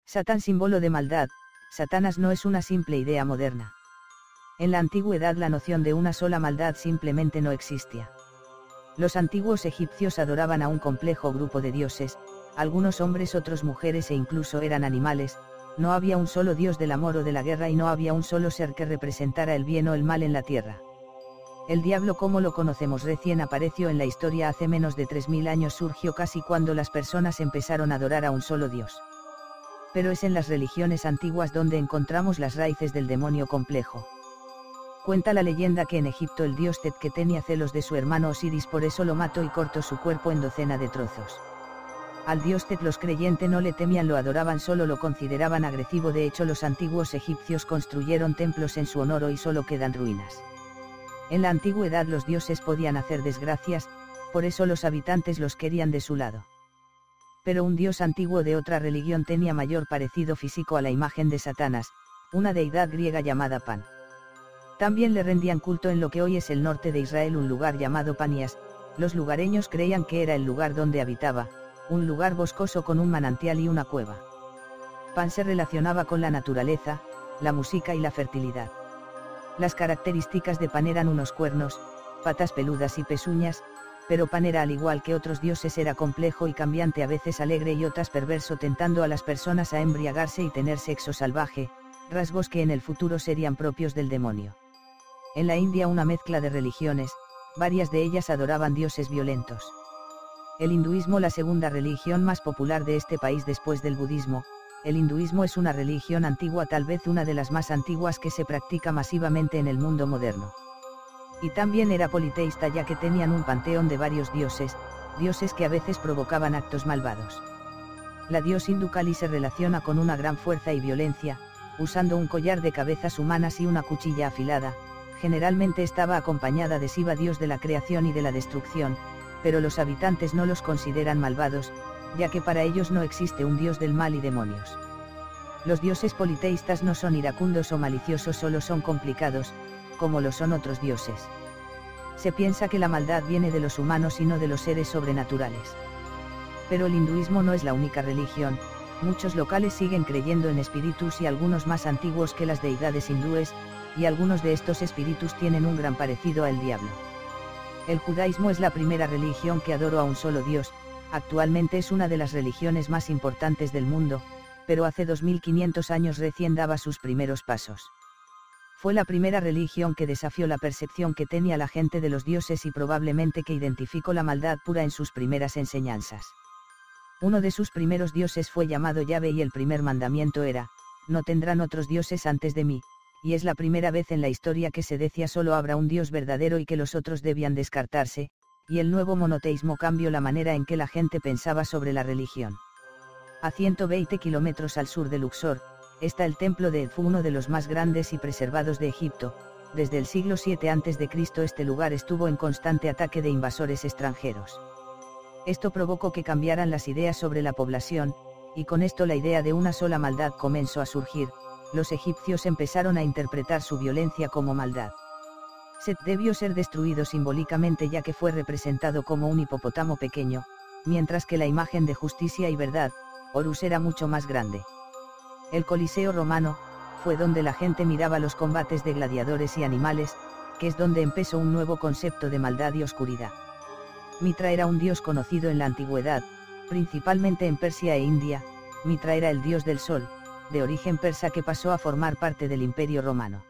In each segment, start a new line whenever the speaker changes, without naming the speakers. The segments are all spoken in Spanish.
Satán, símbolo de maldad. Satanás no es una simple idea moderna. En la antigüedad la noción de una sola maldad simplemente no existía. Los antiguos egipcios adoraban a un complejo grupo de dioses, algunos hombres, otros mujeres e incluso eran animales. No había un solo dios del amor o de la guerra y no había un solo ser que representara el bien o el mal en la tierra. El diablo como lo conocemos recién apareció en la historia hace menos de 3000 años, surgió casi cuando las personas empezaron a adorar a un solo dios. Pero es en las religiones antiguas donde encontramos las raíces del demonio complejo. Cuenta la leyenda que en Egipto el dios Tet, que tenía celos de su hermano Osiris, por eso lo mató y cortó su cuerpo en docena de trozos. Al dios Tet los creyentes no le temían, lo adoraban, solo lo consideraban agresivo. De hecho, los antiguos egipcios construyeron templos en su honor, y solo quedan ruinas. En la antigüedad los dioses podían hacer desgracias, por eso los habitantes los querían de su lado. Pero un dios antiguo de otra religión tenía mayor parecido físico a la imagen de Satanás, una deidad griega llamada Pan. También le rendían culto en lo que hoy es el norte de Israel, un lugar llamado Panias. Los lugareños creían que era el lugar donde habitaba, un lugar boscoso con un manantial y una cueva. Pan se relacionaba con la naturaleza, la música y la fertilidad. Las características de Pan eran unos cuernos, patas peludas y pezuñas, pero Pan era, al igual que otros dioses, era complejo y cambiante, a veces alegre y otras perverso, tentando a las personas a embriagarse y tener sexo salvaje, rasgos que en el futuro serían propios del demonio. En la India una mezcla de religiones, varias de ellas adoraban dioses violentos. El hinduismo, la segunda religión más popular de este país después del budismo. El hinduismo es una religión antigua, tal vez una de las más antiguas que se practica masivamente en el mundo moderno. Y también era politeísta, ya que tenían un panteón de varios dioses, dioses que a veces provocaban actos malvados. La diosa hindú Kali se relaciona con una gran fuerza y violencia, usando un collar de cabezas humanas y una cuchilla afilada. Generalmente estaba acompañada de Shiva, dios de la creación y de la destrucción, pero los habitantes no los consideran malvados, ya que para ellos no existe un dios del mal y demonios. Los dioses politeístas no son iracundos o maliciosos, solo son complicados, como lo son otros dioses. Se piensa que la maldad viene de los humanos y no de los seres sobrenaturales. Pero el hinduismo no es la única religión, muchos locales siguen creyendo en espíritus, y algunos más antiguos que las deidades hindúes, y algunos de estos espíritus tienen un gran parecido al diablo. El judaísmo es la primera religión que adoró a un solo Dios. Actualmente es una de las religiones más importantes del mundo, pero hace 2500 años recién daba sus primeros pasos. Fue la primera religión que desafió la percepción que tenía la gente de los dioses y probablemente que identificó la maldad pura en sus primeras enseñanzas. Uno de sus primeros dioses fue llamado Yahvé y el primer mandamiento era: no tendrán otros dioses antes de mí, y es la primera vez en la historia que se decía solo habrá un Dios verdadero y que los otros debían descartarse, y el nuevo monoteísmo cambió la manera en que la gente pensaba sobre la religión. A 120 kilómetros al sur de Luxor, está el templo de Edfu, uno de los más grandes y preservados de Egipto. Desde el siglo VII a.C. este lugar estuvo en constante ataque de invasores extranjeros. Esto provocó que cambiaran las ideas sobre la población, y con esto la idea de una sola maldad comenzó a surgir. Los egipcios empezaron a interpretar su violencia como maldad. Set debió ser destruido simbólicamente, ya que fue representado como un hipopótamo pequeño, mientras que la imagen de justicia y verdad, Horus, era mucho más grande. El Coliseo romano fue donde la gente miraba los combates de gladiadores y animales, que es donde empezó un nuevo concepto de maldad y oscuridad. Mitra era un dios conocido en la antigüedad, principalmente en Persia e India. Mitra era el dios del sol, de origen persa, que pasó a formar parte del Imperio Romano.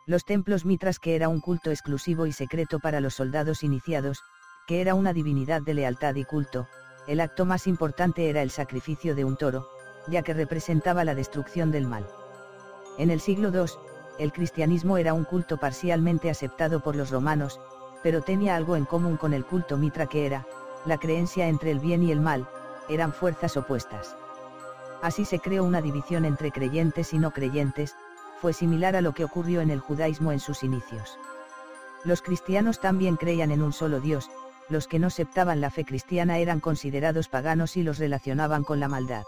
Los templos mitras, que era un culto exclusivo y secreto para los soldados iniciados, que era una divinidad de lealtad y culto. El acto más importante era el sacrificio de un toro, ya que representaba la destrucción del mal. En el siglo II, el cristianismo era un culto parcialmente aceptado por los romanos, pero tenía algo en común con el culto mitra, que era la creencia entre el bien y el mal. Eran fuerzas opuestas. Así se creó una división entre creyentes y no creyentes. Fue similar a lo que ocurrió en el judaísmo en sus inicios. Los cristianos también creían en un solo Dios. Los que no aceptaban la fe cristiana eran considerados paganos y los relacionaban con la maldad.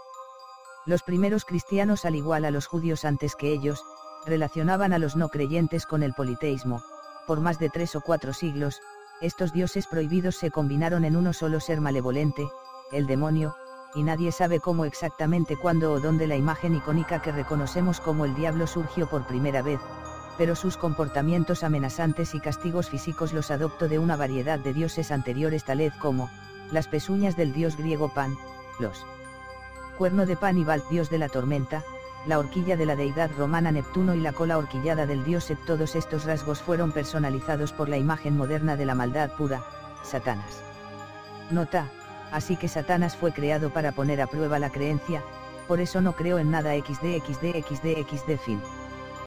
Los primeros cristianos, al igual a los judíos antes que ellos, relacionaban a los no creyentes con el politeísmo. Por más de 3 o 4 siglos, estos dioses prohibidos se combinaron en uno solo ser malevolente, el demonio, y nadie sabe cómo exactamente cuándo o dónde la imagen icónica que reconocemos como el diablo surgió por primera vez, pero sus comportamientos amenazantes y castigos físicos los adoptó de una variedad de dioses anteriores tales como, las pezuñas del dios griego Pan, los cuerno de Pan y Balt dios de la tormenta, la horquilla de la deidad romana Neptuno y la cola horquillada del dios Set. Todos estos rasgos fueron personalizados por la imagen moderna de la maldad pura, Satanás. Nota, así que Satanás fue creado para poner a prueba la creencia, por eso no creo en nada XD. Fin.